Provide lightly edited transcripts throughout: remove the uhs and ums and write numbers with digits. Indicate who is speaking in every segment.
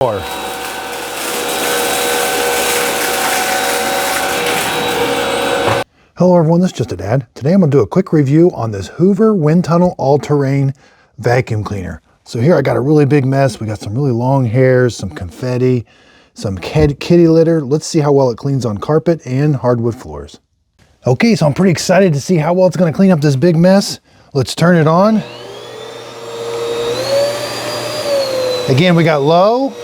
Speaker 1: Hello everyone, this is just a dad. Today I'm going to do a quick review on this Hoover WindTunnel all-terrain vacuum cleaner. So here I got a really big mess. We got some really long hairs, some confetti, some kitty litter. Let's see how well it cleans on carpet and hardwood floors. Okay, so I'm pretty excited to see how well it's going to clean up this big mess. Let's turn it on. Again, we got low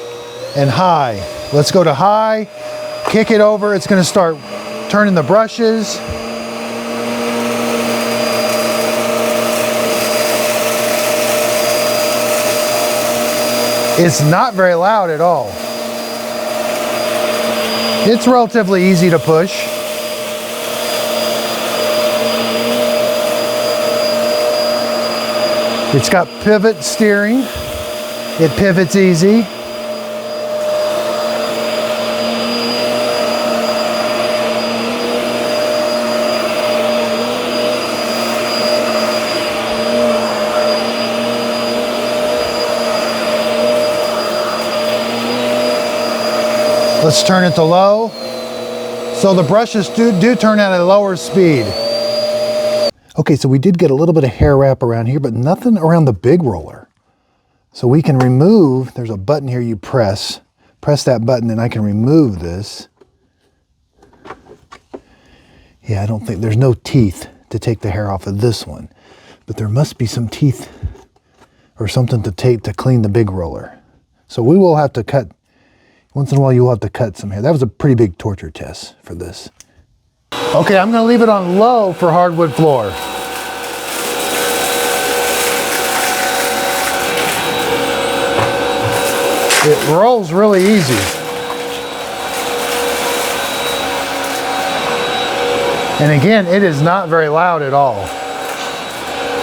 Speaker 1: and high. Let's go to high, kick it over. It's going to start turning the brushes. It's not very loud at all. It's relatively easy to push. It's got pivot steering. It pivots easy. Let's turn it to low. So the brushes do turn at a lower speed. Okay, so we did get a little bit of hair wrap around here, but nothing around the big roller. So we can remove, there's a button here you press that button and I can remove this. Yeah, I don't think, there's no teeth to take the hair off of this one, but there must be some teeth or something to take to clean the big roller. So we will have to cut. Once in a while, you'll have to cut some hair. That was a pretty big torture test for this. Okay, I'm gonna leave it on low for hardwood floor. It rolls really easy. And again, it is not very loud at all.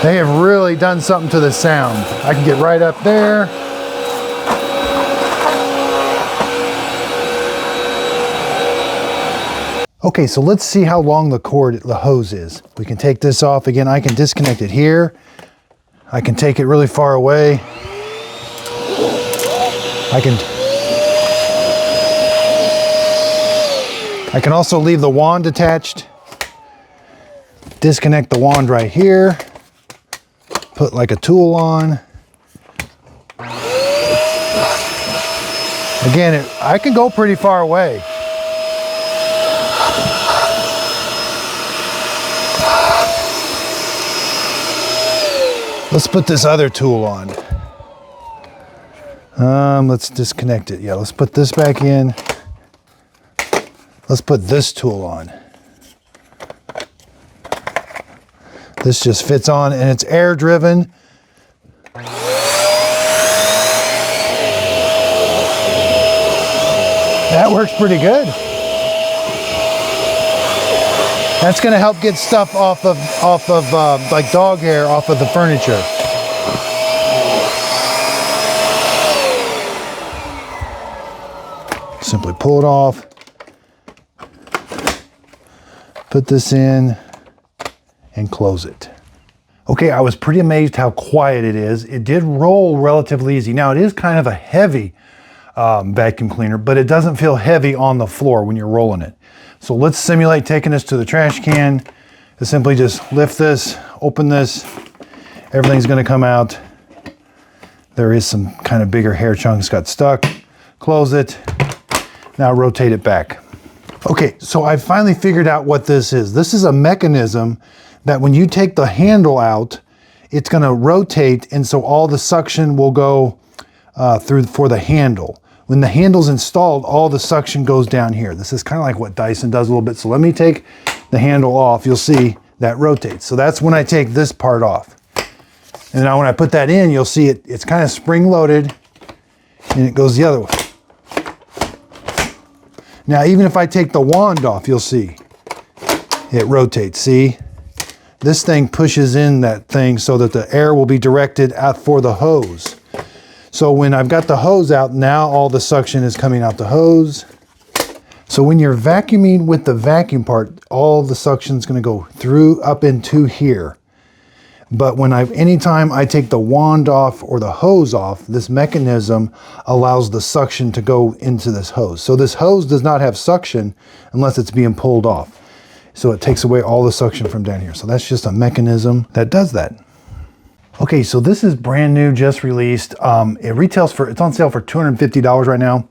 Speaker 1: They have really done something to the sound. I can get right up there. Okay, so let's see how long the hose is. We can take this off. Again, I can disconnect it here. I can take it really far away. I can also leave the wand attached. Disconnect the wand right here. Put like a tool on. Again, I can go pretty far away. Let's put this other tool on. Let's disconnect it. Yeah, let's put this back in. Let's put this tool on. This just fits on and it's air driven. That works pretty good. That's going to help get stuff off of like dog hair off of the furniture. Simply pull it off. Put this in and close it. Okay, I was pretty amazed how quiet it is. It did roll relatively easy. Now it is kind of a heavy vacuum cleaner, but it doesn't feel heavy on the floor when you're rolling it. So let's simulate taking this to the trash can. To simply just lift this, open this, everything's gonna come out. There is some kind of bigger hair chunks got stuck. Close it, now rotate it back. Okay, so I finally figured out what this is. This is a mechanism that when you take the handle out, it's gonna rotate and so all the suction will go through for the handle. When the handle's installed, all the suction goes down here. This is kind of like what Dyson does a little bit. So let me take the handle off. You'll see that rotates. So that's when I take this part off. And now when I put that in, you'll see it's kind of spring loaded and it goes the other way. Now, even if I take the wand off, you'll see it rotates. See, this thing pushes in that thing so that the air will be directed out for the hose. So when I've got the hose out, now all the suction is coming out the hose. So when you're vacuuming with the vacuum part, all the suction is going to go through up into here. But anytime I take the wand off or the hose off, this mechanism allows the suction to go into this hose. So this hose does not have suction unless it's being pulled off. So it takes away all the suction from down here. So that's just a mechanism that does that. Okay, so this is brand new, just released. It's on sale for $250 right now.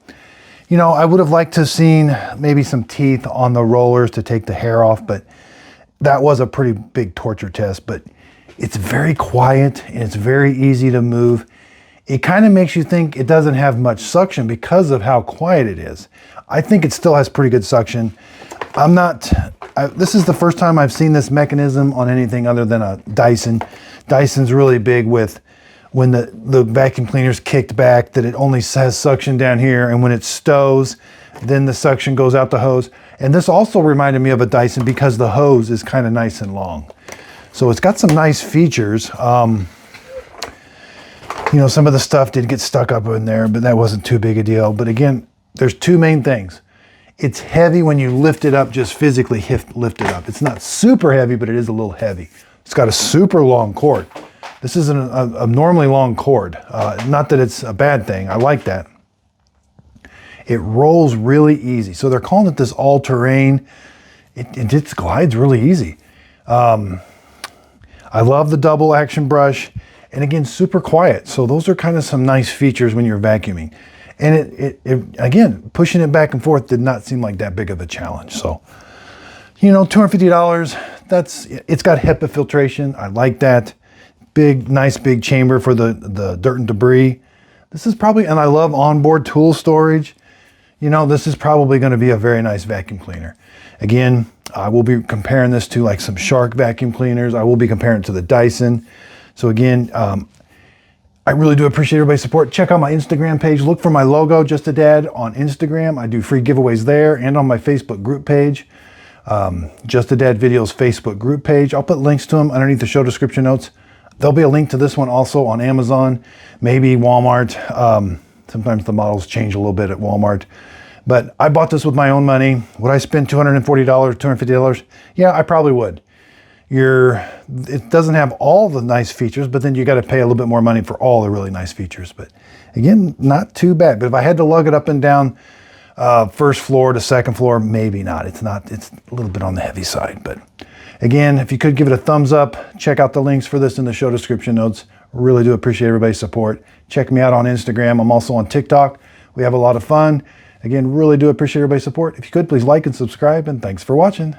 Speaker 1: You know, I would have liked to have seen maybe some teeth on the rollers to take the hair off, but that was a pretty big torture test. But it's very quiet and it's very easy to move. It kind of makes you think it doesn't have much suction because of how quiet it is. I think it still has pretty good suction. This is the first time I've seen this mechanism on anything other than a Dyson. Dyson's really big with when the vacuum cleaner's kicked back, that it only has suction down here, and when it stows, then the suction goes out the hose. And this also reminded me of a Dyson because the hose is kind of nice and long. So it's got some nice features. You know, some of the stuff did get stuck up in there, but that wasn't too big a deal. But again, there's two main things. It's heavy when you lift it up, just physically lift it up. It's not super heavy, but it is a little heavy. It's got a super long cord. This isn't a abnormally long cord. Not that it's a bad thing. I like that. It rolls really easy. So they're calling it this all-terrain. It just glides really easy. I love the double action brush. And again, super quiet. So those are kind of some nice features when you're vacuuming. And again, pushing it back and forth did not seem like that big of a challenge. So, you know, $250, it's got HEPA filtration. I like that. Nice big chamber for the dirt and debris. This is probably, and I love onboard tool storage. You know, this is probably going to be a very nice vacuum cleaner. Again, I will be comparing this to like some Shark vacuum cleaners. I will be comparing it to the Dyson. So again, I really do appreciate everybody's support. Check out my Instagram page. Look for my logo, Just a Dad, on Instagram. I do free giveaways there and on my Facebook group page. Just a Dad Videos Facebook group page. I'll put links to them underneath the show description notes. There'll be a link to this one also on Amazon, maybe Walmart. Sometimes the models change a little bit at Walmart. But I bought this with my own money. Would I spend $240, $250? Yeah, I probably would. It doesn't have all the nice features, but then you got to pay a little bit more money for all the really nice features. But again, not too bad. But if I had to lug it up and down first floor to second floor, maybe not. It's a little bit on the heavy side. But again, if you could give it a thumbs up, check out the links for this in the show description notes. Really do appreciate everybody's support. Check me out on Instagram. I'm also on TikTok. We have a lot of fun. Again, really do appreciate everybody's support. If you could, please like and subscribe, and thanks for watching.